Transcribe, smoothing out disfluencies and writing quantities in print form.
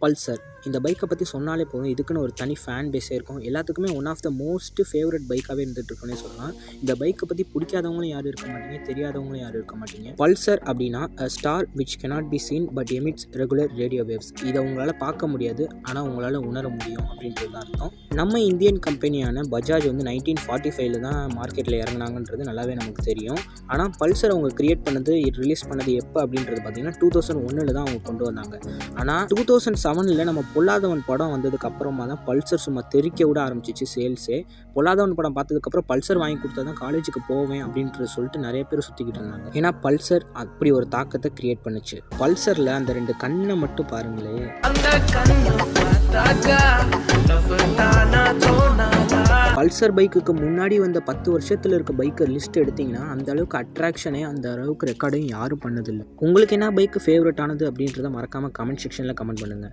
Pulsar. இந்த பைக்கை பற்றி சொன்னாலே போதும், இதுக்குன்னு ஒரு தனி ஃபேன் பேஸே இருக்கும். எல்லாத்துக்குமே one of the most favourite பைக்காகவே இருந்துகிட்ருக்குன்னே சொல்லலாம். இந்த பைக்கை பற்றி பிடிக்காதவங்களும் யாரும் இருக்க மாட்டீங்க, தெரியாதவங்களும் யாரும் இருக்க மாட்டீங்க. பல்சர் அப்படின்னா a star which cannot be seen but emits regular radio waves. இதை உங்களால் பார்க்க முடியாது, ஆனால் உங்களால் உணர முடியும் அப்படின்றது தான் அர்த்தம். நம்ம இந்தியன் கம்பெனியான பஜாஜ் வந்து 1945 தான் மார்க்கெட்டில் இறங்குனாங்கன்றது நல்லாவே நமக்கு தெரியும். ஆனால் பல்சர் அவங்க கிரியேட் பண்ணது, ரிலீஸ் பண்ணது எப்போ அப்படின்றது பார்த்தீங்கன்னா 2001 தான் அவங்க கொண்டு வந்தாங்க. ஆனால் 2007 நம்ம பொல்லாதவன் படம் வந்ததுக்கு அப்புறமா தான் பல்சர் சும்மா தெறிக்க விட ஆரம்பிச்சிச்சு சேல்ஸே. பொல்லாதவன் படம் பார்த்ததுக்கப்புறம் பல்சர் வாங்கி கொடுத்தா தான் காலேஜுக்கு போவேன் அப்படின்றது சொல்லிட்டு நிறைய பேர் சுற்றிக்கிட்டு இருந்தாங்க. ஏன்னா பல்சர் அப்படி ஒரு தாக்கத்தை கிரியேட் பண்ணுச்சு. பல்சரில் அந்த 2 கண்ணை மட்டும் பாருங்களே. பல்சர் பைக்குக்கு முன்னாடி வந்த 10 வருஷத்தில் இருக்க பைக்கை லிஸ்ட் எடுத்திங்கன்னா அந்த அளவுக்கு அட்ராக்ஷனே, அந்த அளவுக்கு ரெக்கார்டையும் யாரும் பண்ணதில்லை. உங்களுக்கு என்ன பைக்கு ஃபேவரட் ஆனது அப்படின்றத மறக்காமல் கமெண்ட் செக்ஷனில் கமெண்ட் பண்ணுங்கள்.